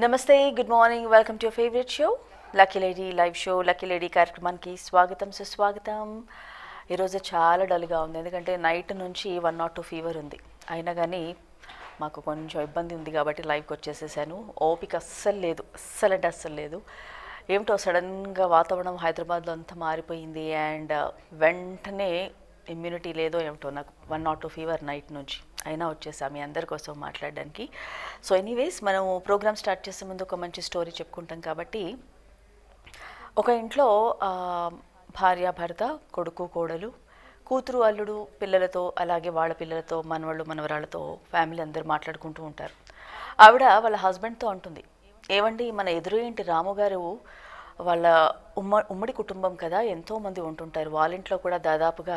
నమస్తే, good morning. Welcome to your favourite show lucky lady live show. Lucky lady కార్యక్రమానికి స్వాగతం, సుస్వాగతం. ఈరోజు చాలా డల్గా ఉంది, ఎందుకంటే నైట్ నుంచి 102 ఫీవర్ ఉంది. అయినా కానీ మాకు కొంచెం ఇబ్బంది ఉంది కాబట్టి లైవ్కి వచ్చేసేసాను. ఓపిక అస్సలు లేదు, అస్సలు అంటే అస్సలు లేదు. ఏమిటో సడన్గా వాతావరణం హైదరాబాద్లో అంతా మారిపోయింది అండ్ వెంటనే ఇమ్యూనిటీ లేదో ఏమిటో నాకు 102 ఫీవర్ నైట్ నుంచి. అయినా వచ్చేసా మీ అందరి కోసం మాట్లాడడానికి. సో ఎనీవేస్, మనం ప్రోగ్రామ్ స్టార్ట్ చేసే ముందు ఒక మంచి స్టోరీ చెప్పుకుంటాం కాబట్టి, ఒక ఇంట్లో భార్య భర్త, కొడుకు కోడలు, కూతురు అల్లుడు పిల్లలతో, అలాగే వాళ్ళ పిల్లలతో, మనవాళ్ళు మనవరాళ్ళతో ఫ్యామిలీ అందరూ మాట్లాడుకుంటూ ఉంటారు. ఆవిడ వాళ్ళ హస్బెండ్తో అంటుంది, ఏవండి మన ఎదురు ఇంటి రాముగారు వాళ్ళ ఉమ్మడి కుటుంబం కదా, ఎంతోమంది ఉంటుంటారు. వాళ్ళ ఇంట్లో కూడా దాదాపుగా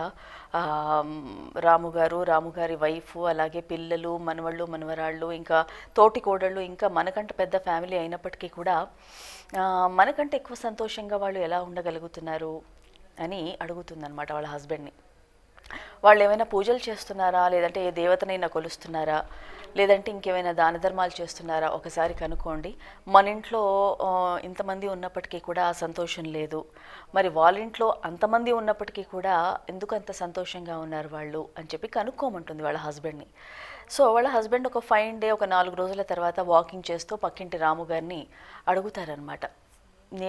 రాముగారి వైఫ్, అలాగే పిల్లలు, మనవళ్ళు మనవరాళ్ళు, ఇంకా తోటి కోడళ్ళు, ఇంకా మనకంటే పెద్ద ఫ్యామిలీ అయినప్పటికీ కూడా మనకంటే ఎక్కువ సంతోషంగా వాళ్ళు ఎలా ఉండగలుగుతున్నారు అని అడుగుతుందన్నమాట వాళ్ళ హస్బెండ్ని. వాళ్ళు ఏమైనా పూజలు చేస్తున్నారా, లేదంటే ఏ దేవతనైనా కొలుస్తున్నారా, లేదంటే ఇంకేమైనా దాన ధర్మాలు చేస్తున్నారా, ఒకసారి కనుక్కోండి. మన ఇంట్లో ఇంతమంది ఉన్నప్పటికీ కూడా సంతోషం లేదు, మరి వాళ్ళ ఇంట్లో అంతమంది ఉన్నప్పటికీ కూడా ఎందుకు అంత సంతోషంగా ఉన్నారు వాళ్ళు అని చెప్పి కనుక్కోమంటుంది వాళ్ళ హస్బెండ్ని. సో వాళ్ళ హస్బెండ్ ఒక ఫైన్ డే, ఒక 4 రోజుల తర్వాత వాకింగ్ చేస్తూ పక్కింటి రాముగారిని అడుగుతారనమాట.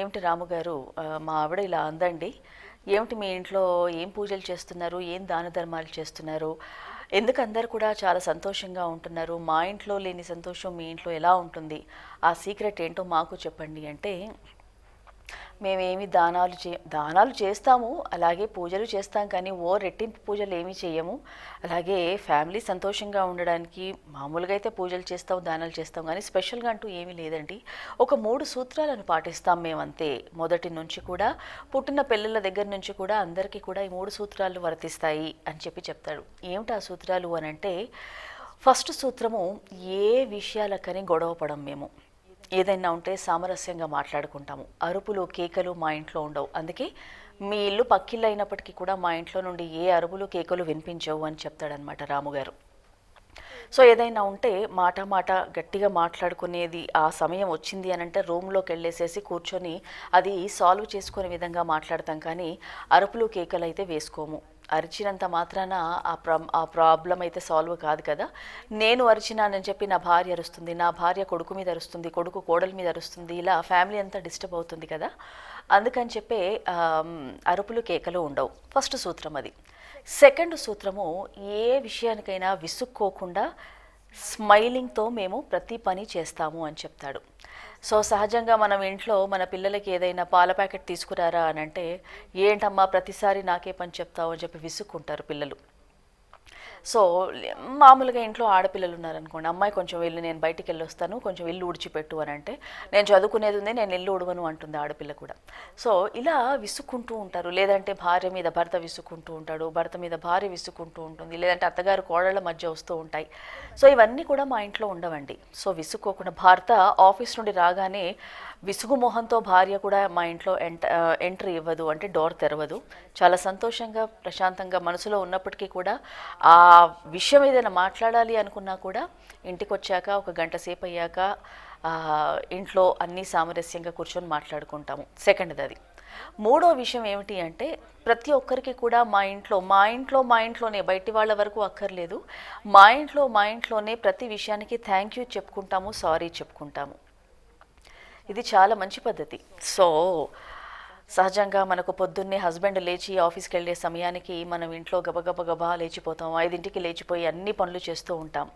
ఏమిటి రాముగారు, మా ఆవిడ ఇలా అందండి, ఏమిటి మీ ఇంట్లో ఏం పూజలు చేస్తున్నారు, ఏం దాన ధర్మాలు చేస్తున్నారు, ఎందుకు అందరు కూడా చాలా సంతోషంగా ఉంటున్నారు, మా ఇంట్లో లేని సంతోషం మీ ఇంట్లో ఎలా ఉంటుంది, ఆ సీక్రెట్ ఏంటో మాకు చెప్పండి అంటే, మేమేమి దానాలు చేస్తాము, అలాగే పూజలు చేస్తాం, కానీ రెట్టింపు పూజలు ఏమీ చేయము. అలాగే ఫ్యామిలీ సంతోషంగా ఉండడానికి మామూలుగా అయితే పూజలు చేస్తాం, దానాలు చేస్తాం, కానీ స్పెషల్గా అంటూ ఏమీ లేదండి. ఒక 3 సూత్రాలను పాటిస్తాం మేమంతే. మొదటి నుంచి కూడా, పుట్టిన పిల్లల దగ్గర నుంచి కూడా అందరికీ కూడా ఈ 3 సూత్రాలు వర్తిస్తాయి అని చెప్పి చెప్తాడు. ఏమిటి ఆ సూత్రాలు అని అంటే, ఫస్ట్ సూత్రము, ఏ విషయాలకని గొడవపడం మేము. ఏదైనా ఉంటే సామరస్యంగా మాట్లాడుకుంటాము. అరుపులు కేకలు మా ఇంట్లో ఉండవు. అందుకే మీ ఇల్లు పక్కిల్లు అయినప్పటికీ కూడా మా ఇంట్లో నుండి ఏ అరుపులు కేకలు వినిపించవు అని చెప్తాడనమాట రాముగారు. సో ఏదైనా ఉంటే మాట గట్టిగా మాట్లాడుకునేది ఆ సమయం వచ్చింది అని అంటే రూమ్లోకి వెళ్ళేసేసి కూర్చొని అది సాల్వ్ చేసుకునే విధంగా మాట్లాడతాం, కానీ అరుపులు కేకలు అయితే వేసుకోము. అరిచినంత మాత్రాన ఆ ప్రాబ్లం అయితే సాల్వ్ కాదు కదా. నేను అరిచినానని చెప్పి నా భార్య అరుస్తుంది, నా భార్య కొడుకు మీద అరుస్తుంది, కొడుకు కోడలి మీద అరుస్తుంది, ఇలా ఫ్యామిలీ అంతా డిస్టర్బ్ అవుతుంది కదా. అందుకని చెప్పే అరుపులు కేకలు ఉండవు. ఫస్ట్ సూత్రం అది. సెకండ్ సూత్రము, ఏ విషయానికైనా విసుక్కోకుండా స్మైలింగ్తో మేము ప్రతి పని చేస్తాము అని చెప్తాడు. సో సహజంగా మనం ఇంట్లో మన పిల్లలకి ఏదైనా పాల ప్యాకెట్ తీసుకురారా అని అంటే, ఏంటమ్మా ప్రతిసారి నాకే పని చెప్తావు అని చెప్పి విసుక్కుంటారు పిల్లలు. సో మామూలుగా ఇంట్లో ఆడపిల్లలు ఉన్నారనుకోండి, అమ్మాయి కొంచెం వెళ్ళి నేను బయటికి వెళ్ళి వస్తాను, కొంచెం ఇల్లు ఉడిచిపెట్టు అని అంటే, నేను చదువుకునేది ఉంది, నేను ఇల్లు ఉడవను అంటుంది ఆడపిల్ల కూడా. సో ఇలా విసుక్కుంటూ ఉంటారు. లేదంటే భార్య మీద భర్త విసుక్కుంటూ ఉంటాడు, భర్త మీద భార్య విసుక్కుంటూ ఉంటుంది, లేదంటే అత్తగారు కోడళ్ళ మధ్య వస్తూ ఉంటాయి. సో ఇవన్నీ కూడా మా ఇంట్లో ఉండవండి. సో విసుక్కోకుండా, భర్త ఆఫీస్ నుండి రాగానే విసుగు మొహంతో భార్య కూడా మా ఇంట్లో ఎంట్రీ ఇవ్వదు, అంటే డోర్ తెరవదు. చాలా సంతోషంగా ప్రశాంతంగా మనసులో ఉన్నప్పటికీ కూడా ఆ విషయం ఏదైనా మాట్లాడాలి అనుకున్నా కూడా ఇంటికి వచ్చాక ఒక గంట సేపు అయ్యాక ఇంట్లో అన్నీ సామరస్యంగా కూర్చొని మాట్లాడుకుంటాము. సెకండ్ది అది. మూడో విషయం ఏమిటి అంటే, ప్రతి ఒక్కరికి కూడా మా ఇంట్లోనే, బయటి వాళ్ళ వరకు అక్కర్లేదు, మా ఇంట్లోనే ప్రతి విషయానికి థ్యాంక్ యూ చెప్పుకుంటాము, సారీ చెప్పుకుంటాము. ఇది చాలా మంచి పద్ధతి. సో సహజంగా మనకు పొద్దున్నే హస్బెండ్ లేచి ఆఫీస్కి వెళ్ళే సమయానికి మనం ఇంట్లో గబగబా లేచిపోతాం. 5ంటికి లేచిపోయి అన్ని పనులు చేస్తూ ఉంటాం.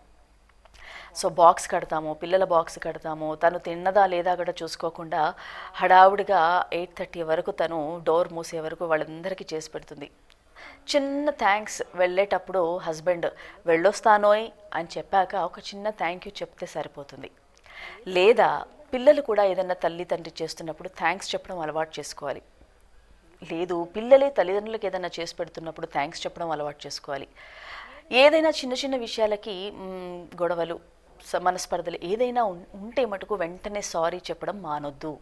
సో బాక్స్ కడతాము, పిల్లల బాక్స్ కడతాము, తను తిన్నదా లేదా కూడా చూసుకోకుండా హడావుడిగా 8:30 వరకు తను డోర్ మూసే వరకు వాళ్ళందరికీ చేసి పెడుతుంది. చిన్న థ్యాంక్స్ వెళ్ళేటప్పుడు హస్బెండ్ వెళ్ళొస్తానోయ్ అని చెప్పాక ఒక చిన్న థ్యాంక్ యూ చెప్తే సరిపోతుంది. లేదా పిల్లలు కూడా ఏదైనా తల్లిదండ్రి చేస్తున్నప్పుడు థ్యాంక్స్ చెప్పడం అలవాటు చేసుకోవాలి. లేదు పిల్లలే తల్లిదండ్రులకు ఏదైనా చేసి పెడుతున్నప్పుడు థ్యాంక్స్ చెప్పడం అలవాటు చేసుకోవాలి. ఏదైనా చిన్న చిన్న విషయాలకి గొడవలు, మనస్పర్ధలు ఏదైనా ఉంటే మటుకు వెంటనే సారీ చెప్పడం మానొద్దు.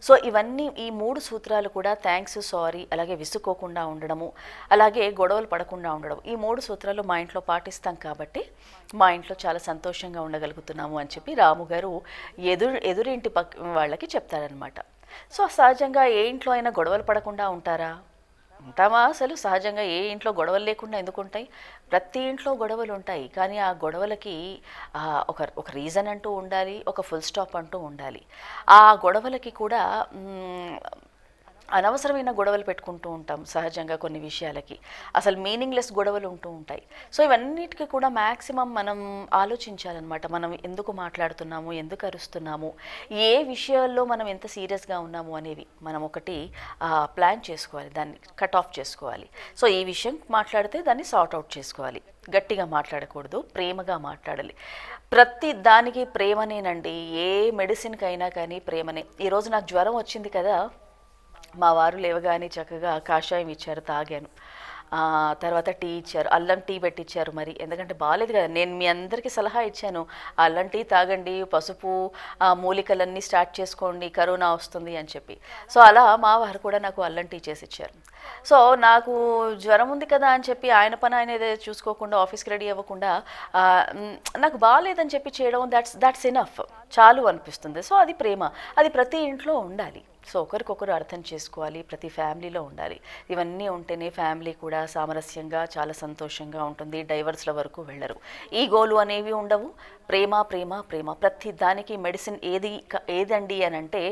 సో ఇవన్నీ ఈ 3 సూత్రాలు కూడా థ్యాంక్స్, సారీ, అలాగే విసుక్కోకుండా ఉండడము, అలాగే గొడవలు పడకుండా ఉండడం, ఈ 3 సూత్రాలు మా ఇంట్లో పాటిస్తాం కాబట్టి మా ఇంట్లో చాలా సంతోషంగా ఉండగలుగుతున్నాము అని చెప్పి రాము గారు ఎదురింటి వాళ్ళకి చెప్తారనమాట. సో సహజంగా ఏ ఇంట్లో అయినా గొడవలు పడకుండా ఉంటారా? ఉంటామా? అసలు సహజంగా ఏ ఇంట్లో గొడవలు లేకుండా ఎందుకు ఉంటాయి? ప్రతి ఇంట్లో గొడవలు ఉంటాయి. కానీ ఆ గొడవలకి ఒక రీజన్ అంటూ ఉండాలి, ఒక ఫుల్ స్టాప్ అంటూ ఉండాలి. ఆ గొడవలకి కూడా అనవసరమైన గొడవలు పెట్టుకుంటూ ఉంటాం సహజంగా. కొన్ని విషయాలకి అసలు మీనింగ్లెస్ గొడవలు ఉంటూ ఉంటాయి. సో ఇవన్నిటికీ కూడా మ్యాక్సిమం మనం ఆలోచించాలన్నమాట. మనం ఎందుకు మాట్లాడుతున్నాము, ఎందుకు అరుస్తున్నాము, ఏ విషయాల్లో మనం ఎంత సీరియస్గా ఉన్నాము అనేవి మనం ఒకటి ప్లాన్ చేసుకోవాలి, దాన్ని కట్ ఆఫ్ చేసుకోవాలి. సో ఈ విషయం మాట్లాడితే దాన్ని సార్ట్ అవుట్ చేసుకోవాలి. గట్టిగా మాట్లాడకూడదు, ప్రేమగా మాట్లాడాలి. ప్రతి దానికి ప్రేమనేనండి. ఏ మెడిసిన్కైనా కానీ ప్రేమనే. ఈరోజు నాకు జ్వరం వచ్చింది కదా, మా వారు లేవగానే చక్కగా కాషాయం ఇచ్చారు, తాగాను. తర్వాత టీ ఇచ్చారు, అల్లం టీ పెట్టించారు. మరి ఎందుకంటే బాగాలేదు కదా, నేను మీ అందరికీ సలహా ఇచ్చాను, అల్లం టీ తాగండి, పసుపు మూలికలన్నీ స్టార్ట్ చేసుకోండి, కరోనా వస్తుంది అని చెప్పి. సో అలా మా వారు కూడా నాకు అల్లం టీ చేసి ఇచ్చారు. సో నాకు జ్వరం ఉంది కదా అని చెప్పి ఆయన పని ఆయన ఏదో చూసుకోకుండా, ఆఫీస్కి రెడీ అవ్వకుండా నాకు బాగాలేదని చెప్పి చేయడం, దాట్స్ ఎనఫ్, చాలు అనిపిస్తుంది. సో అది ప్రేమ, అది ప్రతి ఇంట్లో ఉండాలి. సో ఒకరికొకరు అర్థం చేసుకోవాలి, ప్రతి ఫ్యామిలీలో ఉండాలి. ఇవన్నీ ఉంటేనే ఫ్యామిలీ కూడా సామరస్యంగా చాలా సంతోషంగా ఉంటుంది. డైవర్స్ల వరకు వెళ్ళరు, ఈగోలు అనేవి ఉండవు. ప్రేమ ప్రేమ ప్రేమ. ప్రతి దానికి మెడిసిన్ ఏదండి అని అంటే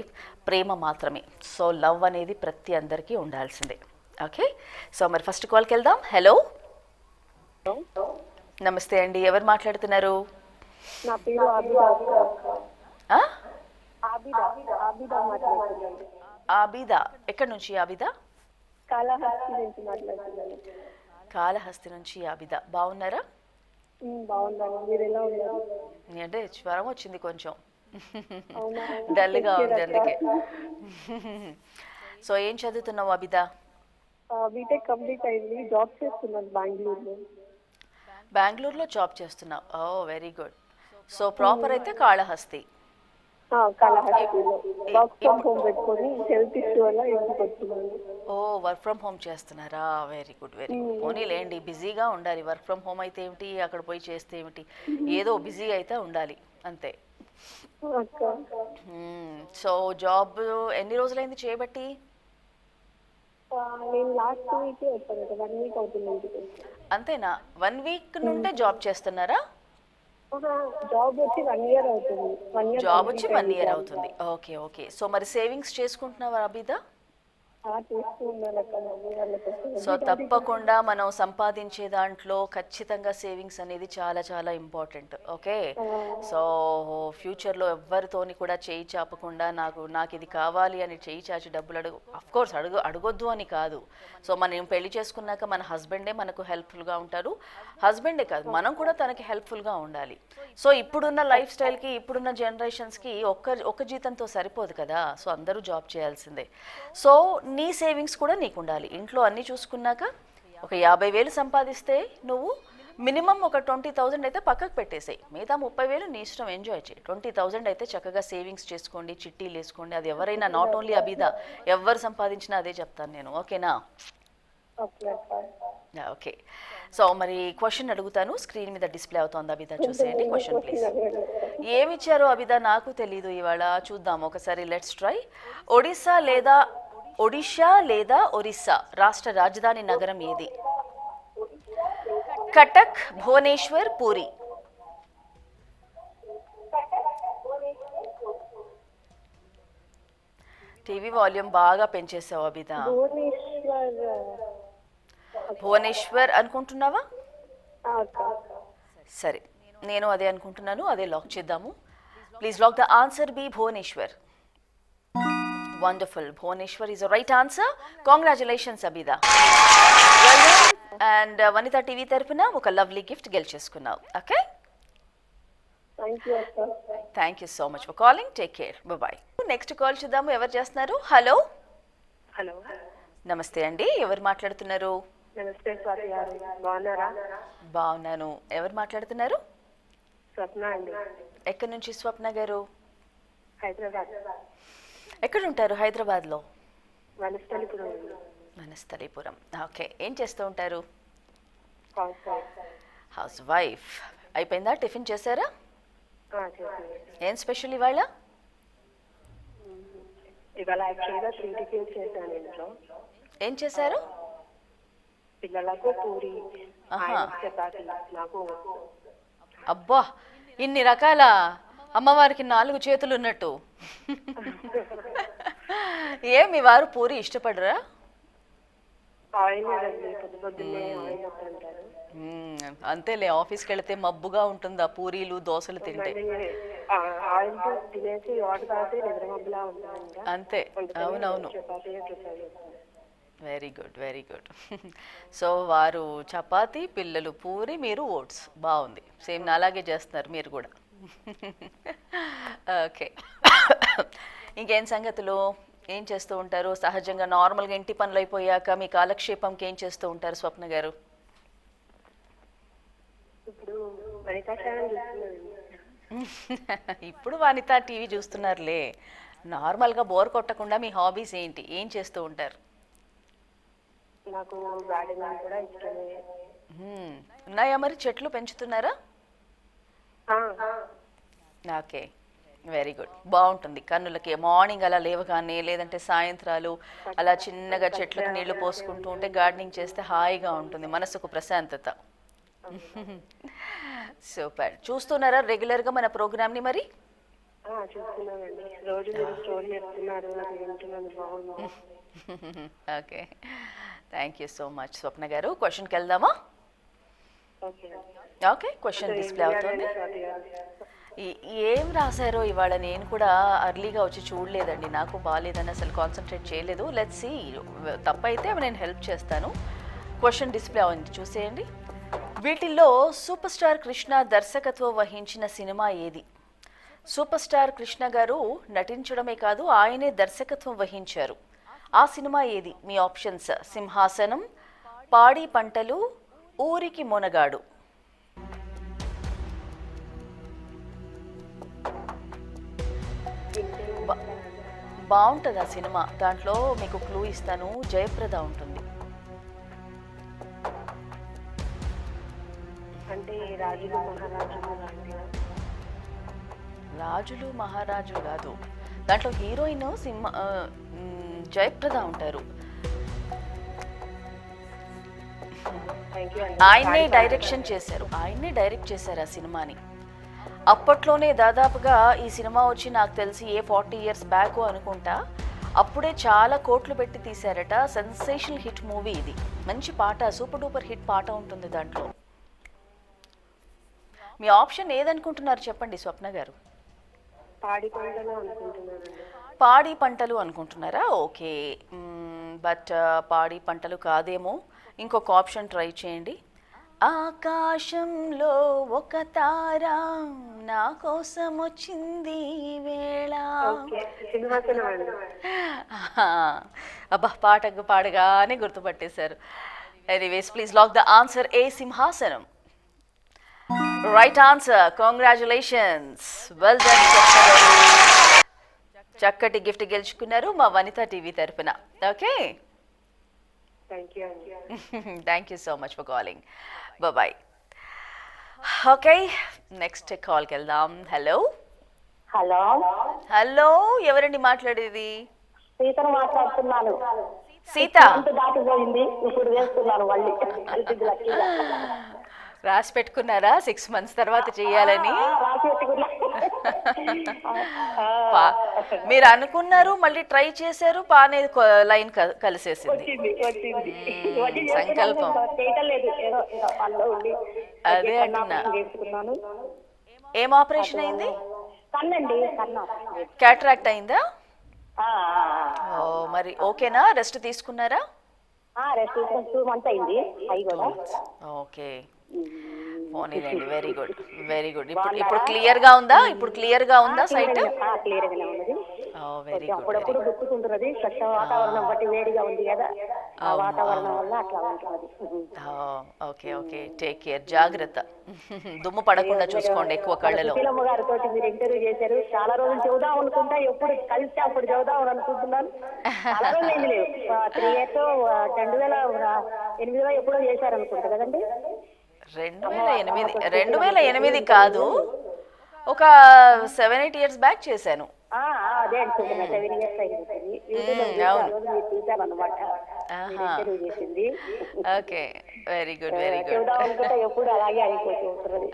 ప్రేమ మాత్రమే. సో లవ్ అనేది ప్రతి అందరికీ ఉండాల్సిందే. ఓకే, సో మరి ఫస్ట్ కాల్కి వెళ్దాం. హలో, నమస్తే అండి, ఎవరు మాట్లాడుతున్నారు? నా పేరు ఆబిదా. ఎక్కడి నుంచి ఆబిదా? కాళహస్తి నుంచి ఆబిదా. బాగున్నారా? అంటే జ్వరం వచ్చింది కొంచెం, డల్గా ఉంది అందుకే. సో ఏం చదువుతున్నావు ఆబిదా? బీటెక్ కంప్లీట్ అయింది, జాబ్ చేస్తున్నాను బెంగళూరులో. బెంగళూరులో జాబ్ చేస్తున్నావు? Oh very good. So proper అయితే Kalahasti. Oh work from home చేస్తున్నారా? Very good very good. పోనీలేండి, బిజీగా ఉండాలి. వర్క్ ఫ్రమ్ హోమ్ అయితే ఏమిటి, అక్కడ పోయి చేస్తే ఏమిటి, ఏదో బిజీ అయితే ఉండాలి అంతే. సో జాబ్ ఎన్ని రోజులైంది చేయబట్టి? అంతేనా? 1 వీక్ నుండే జాబ్ చేస్తున్నారా? జాబ్ వచ్చి 1 ఇయర్ అవుతుంది. జాబ్ వచ్చి 1 ఇయర్ అవుతుంది. Okay okay. సో మరి సేవింగ్స్ చేసుకుంటున్నావా అబిదా? సో తప్పకుండా మనం సంపాదించే దాంట్లో ఖచ్చితంగా సేవింగ్స్ అనేది చాలా చాలా ఇంపార్టెంట్. ఓకే, సో ఫ్యూచర్లో ఎవరితోని కూడా చేయి చాపకుండా నాకు ఇది కావాలి అని చేయి చాచి డబ్బులు అఫ్కోర్స్ అడగొద్దు అని కాదు. సో మనం పెళ్లి చేసుకున్నాక మన హస్బెండే మనకు హెల్ప్ఫుల్గా ఉంటారు. హస్బెండే కాదు, మనం కూడా తనకి హెల్ప్ఫుల్గా ఉండాలి. సో ఇప్పుడున్న లైఫ్ స్టైల్కి, ఇప్పుడున్న జనరేషన్స్కి ఒక్క జీతంతో సరిపోదు కదా. సో అందరూ జాబ్ చేయాల్సిందే. సో నీ సేవింగ్స్ కూడా నీకు ఉండాలి. ఇంట్లో అన్నీ చూసుకున్నాక ఒక 50,000 సంపాదిస్తే నువ్వు మినిమం ఒక 20,000 అయితే పక్కకు పెట్టేసాయి. మిగతా 30,000 నీ ఇష్టం, ఎంజాయ్ చేయి. 20,000 అయితే చక్కగా సేవింగ్స్ చేసుకోండి, చిట్టీలు వేసుకోండి. అది ఎవరైనా, నాట్ ఓన్లీ అబిదా, ఎవరు సంపాదించినా అదే చెప్తాను నేను. ఓకేనా? ఓకే. సో మరి క్వశ్చన్ అడుగుతాను, స్క్రీన్ మీద డిస్ప్లే అవుతోంది అబిదా, చూసేయండి. Question please. ఏమిచ్చారో అబిదా నాకు తెలీదు, ఇవాళ చూద్దాం ఒకసారి. Let's try. ఒడిషా లేదా ఒరిస్సా రాష్ట్ర రాజధాని నగరం ఏది? కటక్, భువనేశ్వర్, పూరి. టీవీ వాల్యూమ్ బాగా పెంచేసావు అబిదా. భువనేశ్వర్ అనుకుంటున్నావా? సరే, నేను అదే అనుకుంటున్నాను, అదే లాక్ చేద్దాము. Please lock the answer B Bhubaneswar. Wonderful, Bhubaneswar is right answer. Congratulations Abida, well done. And Vanitha TV తరపున ఒక లవ్లీ గిఫ్ట్ గెలిచేసుకున్నావు. Okay, thank you so much for calling. Take care, bye. Next call చూద్దాము, ఎవరు చేస్తున్నారు? హలో. హలో, నమస్తే అండి, ఎవరు మాట్లాడుతున్నారు? నమస్తే స్వాతి గారు, బాగున్నారా? బాగున్నాను. ఎవరు మాట్లాడుతున్నారు? స్వప్న అండి. ఎక్కడి నుంచి స్వప్న గారు? హైదరాబాద్ ఎక్కడ ఉంటారు హైదరాబాద్లో? వనస్థలిపురం. వనస్థలిపురం. ఓకే, ఏం చేస్తూ ఉంటారు? House wife. House wife. అయిపోయిందా? టిఫిన్ చేశారా? చేశాను. ఏం స్పెషల్ ఇవాళ? ఇవాళ యాక్చువల్గా 3 టిఫిన్స్ చేశాను ఇంట్లో. ఏం చేశారు? పిల్లలకు పూరి, ఆహా. చపాతీ, నాకు అబ్బా, ఇన్ని రకాల! అమ్మవారికి 4 చేతులు ఉన్నట్టు. ఏం మీ వారు పూరి ఇష్టపడరా? ఆయిల్ అండి, పొద్దున్నే ఆయిల్ అంటారు. అంతేలే, ఆఫీస్కి వెళితే మబ్బుగా ఉంటుంది ఆ పూరీలు దోశలు తింటే. ఆయిల్ తినేసి వాటర్ తాగితే నిద్రమబ్బులా ఉంటుంది. అంతే, అవునవును. Very good, very good. So వారు చపాతీ, పిల్లలు పూరి, మీరు ఓట్స్. బాగుంది, సేమ్ అలాగే చేస్తున్నారు మీరు కూడా. ఓకే. ఇంకేం సంగతులు? ఏం చేస్తూ ఉంటారు సహజంగా? నార్మల్గా ఇంటి పనులు అయిపోయాక మీ కాలక్షేపంకి ఏం చేస్తూ ఉంటారు స్వప్న గారు? ఇప్పుడు వనితా ఛానల్ చూస్తున్నాను. ఇప్పుడు వనిత టీవీ చూస్తున్నారులే. నార్మల్గా బోర్ కొట్టకుండా మీ హాబీస్ ఏంటి? ఏం చేస్తూ ఉంటారు? నాకు గార్డెనింగ్ కూడా ఇష్టమే. ఉన్నాయా మరి? చెట్లు పెంచుతున్నారా? Okay, very good. బాగుంటుంది కన్నులకి. మార్నింగ్ అలా లేవగానే లేదంటే సాయంత్రాలు అలా చిన్నగా చెట్లకు నీళ్లు పోసుకుంటూ ఉంటే, గార్డెనింగ్ చేస్తే హాయిగా ఉంటుంది, మనసుకు ప్రశాంతత. సూపర్. చూస్తున్నారా రెగ్యులర్గా మన ప్రోగ్రామ్ని మరి? చూస్తున్నానండి, రోజు మీరు స్టోరీ చెప్తున్నారు, అది వింటున్నాను, బాగుంది. Okay, thank you so much Swapna గారు. క్వశ్చన్కి వెళ్దామా? ఓకే, క్వశ్చన్ డిస్ప్లే అవుతుంది. ఏం రాశారో ఇవాళ నేను కూడా అర్లీగా వచ్చి చూడలేదండి, నాకు బాగాలేదని అసలు కాన్సన్ట్రేట్ చేయలేదు. లెట్స్ సీ, తప్పైతే నేను హెల్ప్ చేస్తాను. క్వశ్చన్ డిస్ప్లే అవుతుంది, చూసేయండి. వీటిల్లో సూపర్ స్టార్ కృష్ణ దర్శకత్వం వహించిన సినిమా ఏది? సూపర్ స్టార్ కృష్ణ గారు నటించడమే కాదు, ఆయనే దర్శకత్వం వహించారు. ఆ సినిమా ఏది? మీ ఆప్షన్స్: సింహాసనం, పాడి పంటలు, ఊరికి మొనగాడు. బాగుంటుంది ఆ సినిమా. దాంట్లో మీకు క్లూ ఇస్తాను, జయప్రద ఉంటుంది. అంటే రాజులు మహారాజులు. రాజులు మహారాజులు కాదు, దాంట్లో హీరోయిన్ జయప్రద ఉంటారు. ఆయన్నే డైరెక్షన్ చేశారు, ఆయన్నే డైరెక్ట్ చేశారు ఆ సినిమాని. అప్పట్లోనే దాదాపుగా ఈ సినిమా వచ్చి నాకు తెలిసి 40 years బ్యాక్ అనుకుంటా. అప్పుడే చాలా కోట్లు పెట్టి తీశారట. సెన్సేషనల్ హిట్ మూవీ ఇది. మంచి పాట, సూపర్ డూపర్ హిట్ పాట ఉంటుంది దాంట్లో. మీ ఆప్షన్ ఏదనుకుంటున్నారు చెప్పండి స్వప్న గారు? పాడి పంటలు అనుకుంటున్నారా? ఓకే, బట్ పాడి పంటలు కాదేమో. ఇంకొక ఆప్షన్ ట్రై చేయండి. ఆకాశంలో ఒక తార నా కోసం వచ్చింది వేళ. అబ్బా, పాడగానే గుర్తుపట్టేశారు. Anyways, please lock the answer A, సింహాసనం. Right answer. Congratulations, well done. చక్కటి గిఫ్ట్ గెలుచుకున్నారు మా వనితా టీవీ తరఫున. Okay, thank you so much for calling. Bye. Okay, next కాల్కి వెళ్దాం. హలో హలో హలో, ఎవరండి మాట్లాడేది? సీతను మాట్లాడుతున్నాను. సీత దాటిపోయింది, ఇప్పుడు వేస్తున్నాను మళ్ళీ. రాసి పెట్టుకున్నారా 6 months తర్వాత చెయ్యాలని? మీరు అనుకున్నారు, మళ్ళీ ట్రై చేశారు, బాగానే లైన్ కలిసేసింది. సంకల్పం. అదే అంటున్నా. ఏం ఆపరేషన్ అయింది? క్యాటరాక్ట్ అయిందా? ఓ, మరి ఓకేనా? రెస్ట్ తీసుకున్నారా? రెస్ట్ 2 months అయింది. ఓకే, పోనీలేండి, వెరీ గుడ్ వెరీ గుడ్. ఇప్పుడు క్లియర్ గా ఉందా? ఇప్పుడు క్లియర్ గా ఉందా సైట్? క్లియర్ గానే ఉన్నది. Very good. అప్పుడప్పుడు గుర్తుకుంటున్నది, కొత్త వాతావరణం బట్టి వేడిగా ఉంది కదా, ఆ వాతావరణం వల్ల అట్లా ఉంటున్నది. ఓకే ఓకే, టేక్ కేర్, జాగ్రత్త. దుమ్ము పడకుండా చూసుకోండి ఎక్కువ కళ్ళలో. సుశీలమ్మ గారితో మీరు ఇంటర్వ్యూ చేశారు, చాలా రోజులు చెబుదాం అనుకుంటా, ఎప్పుడు కలిస్తే అప్పుడు చెబుదాం అని అనుకుంటున్నాను. చాలా రోజులు అయింది లేదు, 3 years 2008లో ఎప్పుడో చేశారు అనుకుంటా కదండి. 2008 కాదు, ఒక 7-8 years బ్యాక్ చేశాను. అదే అనుకుంటున్నా, 7 years అయింది. చూసామన్నమాట, ఇంటర్వ్యూ చేసింది. Okay, very good very good. చెబుదాం అనుకుంటా ఎప్పుడు అలాగే అయిపోతూ ఉంటుంది.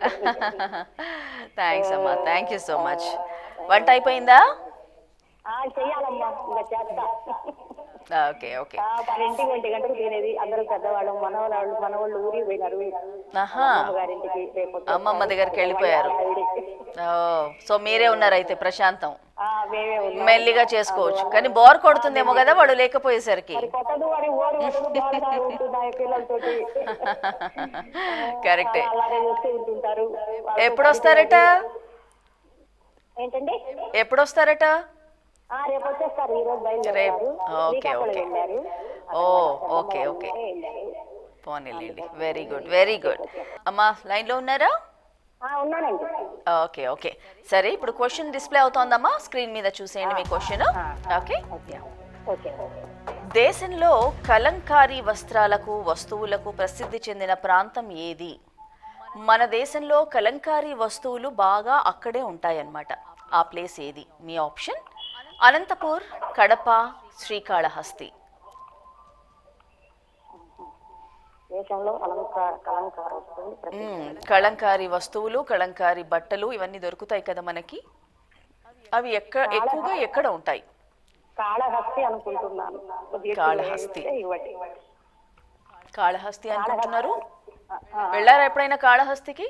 థ్యాంక్స్ అమ్మా, థ్యాంక్ యూ సో మచ్. వంట అయిపోయిందా? చెయ్యాలమ్మా, ఇంకా చేస్తా. Okay okay. 10 గంటలకు తినేది, అందరూ పెద్దవాళ్ళు, మనవాళ్ళు ఊరికి పోయినారు, గారింటికి. అమ్మమ్మ దగ్గరికి వెళ్ళిపోయారు. సో మీరే ఉన్నారు అయితే ప్రశాంతం, మెల్లిగా చేసుకోవచ్చు. కానీ బోర్ కొడుతుందేమో కదా వాడు లేకపోయేసరికి. కరెక్టే. ఎప్పుడు వస్తారట? ఏంటండి, ఎప్పుడు వస్తారట? రేపు వచ్చేస్తారు, ఈ రోజు బయలుదేరారు. ఓకే ఓకే, ఓకే ఓకే, పోనీలేండి, వెరీ గుడ్ వెరీ గుడ్. అమ్మా లైన్లో ఉన్నారా? ఉన్నానండి. ఓకే ఓకే, సరే. ఇప్పుడు క్వశ్చన్ డిస్ప్లే అవుతోందమ్మా, స్క్రీన్ మీద చూసేయండి మీ క్వశ్చన్. ఓకే. దేశంలో కలంకారీ వస్త్రాలకు వస్తువులకు ప్రసిద్ధి చెందిన ప్రాంతం ఏది? మన దేశంలో కలంకారీ వస్తువులు బాగా అక్కడే ఉంటాయన్నమాట. ఆ ప్లేస్ ఏది? మీ ఆప్షన్ అనంతపూర్, కడప, శ్రీకాళహస్తి. కలంకారీ వస్తువులు, కలంకారీ బట్టలు ఇవన్నీ దొరుకుతాయి కదా మనకి. అవి ఎక్కువగా ఎక్కడ ఉంటాయి? కాళహస్తి అనుకుంటున్నాను. కాళహస్తి అనుకుంటున్నారు. వెళ్ళారా ఎప్పుడైనా కాళహస్తికి?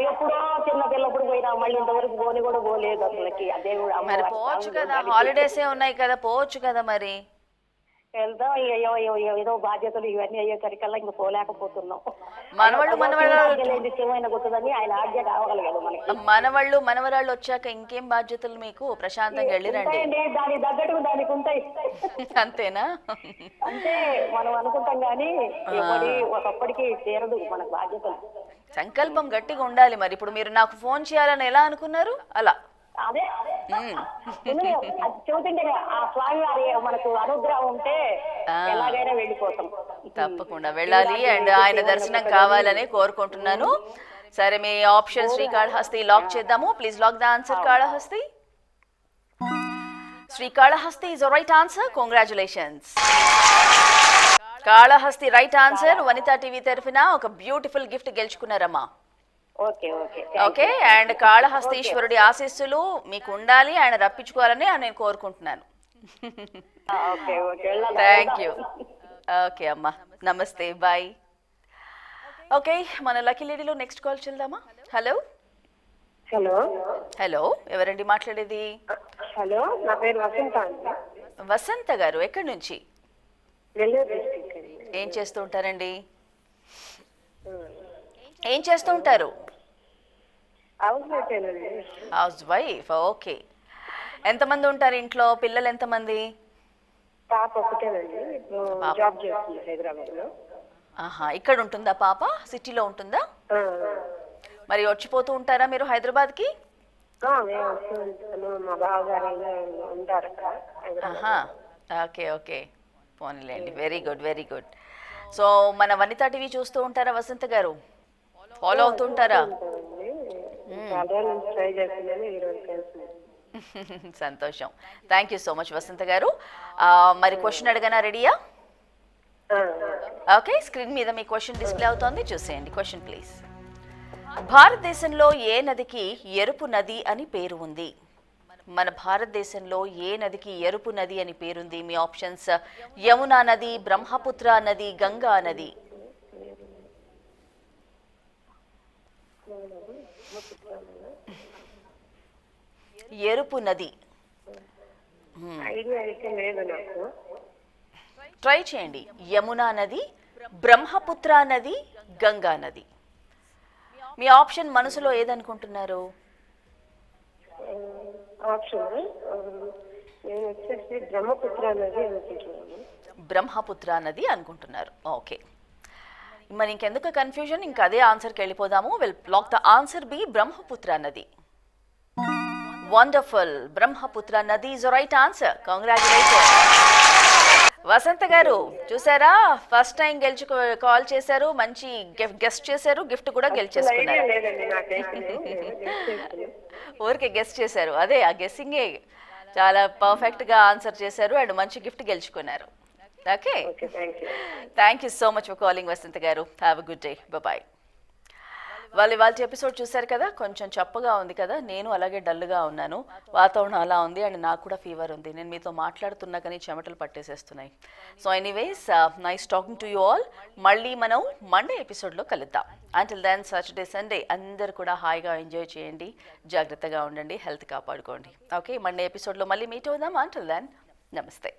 ఎప్పుడో చిన్న పిల్లప్పుడు పోయినా, మళ్ళీ ఇంతవరకు పోని కూడా పోలేదు అసలుకి. అదే మరి పోవచ్చు కదా, హాలిడేసే ఉన్నాయి కదా, పోవచ్చు కదా మరి. వెళ్దాం, ఏదో బాధ్యతలు ఇవన్నీ అయ్యేసరికల్లా ఇంక పోలేకపోతున్నాం. గుర్తుందని ఆయన ఆజ్ఞ కావగలిగాడు మనకి. మనవరాళ్ళు వచ్చాక ఇంకేం బాధ్యతలు మీకు? ప్రశాంతంగా వెళ్ళిరండి. దాని తగ్గట్టు దానికి ఉంటాయి. అంతేనా? అంటే మనం అనుకుంటాం గానీ ఒకప్పటికి తీరదు మనకు బాధ్యతలు. సంకల్పం గట్టిగా ఉండాలి. మరి ఇప్పుడు మీరు నాకు ఫోన్ చేయాలని ఎలా అనుకున్నారు? అలా అదే చూస్తుంటే ఆ స్వామి వారి మనకు అనుగ్రహం ఉంటే ఎలాగైనా వెళ్ళిపోతాం. తప్పకుండా వెళ్ళాలి, అండ్ ఆయన దర్శనం కావాలని కోరుకుంటున్నాను. సరే, మీ ఆప్షన్ శ్రీకాళహస్తి లాక్ చేద్దాము. Please lock the answer Kalahasti. Srikalahasti is right answer. Congratulations. Kalahasti right answer. Vanitha TV తరఫున ఒక బ్యూటిఫుల్ గిఫ్ట్ గెలుచుకున్నారమ్మా. ఓకే, అండ్ కాళహస్తీశ్వరుడి ఆశీస్సులు మీకు ఉండాలి, ఆయన రప్పించుకోవాలని నేను కోరుకుంటున్నాను. Thank you. ఓకే అమ్మా, నమస్తే, బాయ్. ఓకే, మన లక్కీ లేడీలో నెక్స్ట్ కాల్ చేద్దామా? హలో హలో హలో, ఎవరండి మాట్లాడేది? హలో, నా పేరు వసంత అండి. వసంత గారు, ఎక్కడి నుంచి? నెల్లూరు డిస్ట్రిక్ట్. ఏం చేస్తూ ఉంటారండి? ఏం చేస్తూ ఉంటారు? House wife. ఓకే, ఎంతమంది ఉంటారు ఇంట్లో? పిల్లలు ఎంతమంది? పాప ఒకటేనండి, జాబ్ చేస్తుంది హైదరాబాద్ లో. ఇక్కడ ఉంటుందా పాప? సిటీలో ఉంటుందా? మరి వచ్చిపోతూ ఉంటారా మీరు హైదరాబాద్కి? మా బావగారు ఉంటారు. ఓకే ఓకే, పోనీలేండి, very good very good. So మన వనితా టీవీ చూస్తూ ఉంటారా వసంత గారు? ఫాలో అవుతుంటారా? సంతోషం, thank you so much Vasantha గారు. మరి క్వశ్చన్ అడగనా? రెడీయా? ఓకే, స్క్రీన్ మీద మీ క్వశ్చన్ డిస్ప్లే అవుతోంది, చూసేయండి. Question please. భారతదేశంలో ఏ నదికి ఎరుపు నది అని పేరు ఉంది? మన భారతదేశంలో ఏ నదికి ఎరుపు నది అని పేరుంది? మీ ఆప్షన్స్ యమునా నది, బ్రహ్మపుత్ర నది, గంగా నది. ఎరుపు నది ట్రై చేయండి. యమునా నది, బ్రహ్మపుత్ర నది, గంగా నది. మీ ఆప్షన్ మనసులో ఏదనుకుంటున్నారు? ఆప్షన్ నేను వచ్చేసి బ్రహ్మపుత్ర నది అనుకుంటున్నాను. బ్రహ్మపుత్ర నది అనుకుంటున్నారు. ఓకే, మరి ఇంకెందుకు కన్ఫ్యూజన్, ఇంకా అదే ఆన్సర్కి వెళ్ళిపోదాము. Will block the answer B Brahmaputra నది. వండర్ఫుల్, బ్రహ్మపుత్ర నది is right answer. Congratulation. Vasantha గారు చూసారా, ఫస్ట్ టైం కాల్ చేశారు, మంచి గెస్ట్ చేశారు, గిఫ్ట్ కూడా గెలిచేసుకున్నారు. లేదండి నాకైతే ఊరికే గెస్ట్ చేశారు, అదే ఆ గెస్సింగే చాలా పర్ఫెక్ట్గా ఆన్సర్ చేశారు అండ్ మంచి గిఫ్ట్ గెలుచుకున్నారు. Okay, thank you so much for calling Vasantha గారు. Have a good day, bye. వాళ్ళు ఇవాళ ఎపిసోడ్ చూశారు కదా, కొంచెం చప్పగా ఉంది కదా, నేను అలాగే డల్గా ఉన్నాను, వాతావరణం అలా ఉంది అండ్ నాకు కూడా ఫీవర్ ఉంది. నేను మీతో మాట్లాడుతున్నా కానీ చెమటలు పట్టేసేస్తున్నాయి. So anyways, nice talking to you all. మళ్ళీ మనం మండే ఎపిసోడ్లో కలుద్దాం. అంటిల్ దెన్ సాటర్డే సండే అందరు కూడా హాయిగా ఎంజాయ్ చేయండి, జాగ్రత్తగా ఉండండి, హెల్త్ కాపాడుకోండి. ఓకే, మండే ఎపిసోడ్లో మళ్ళీ మీట్ అవుదాం. అంటిల్ దెన్ నమస్తే.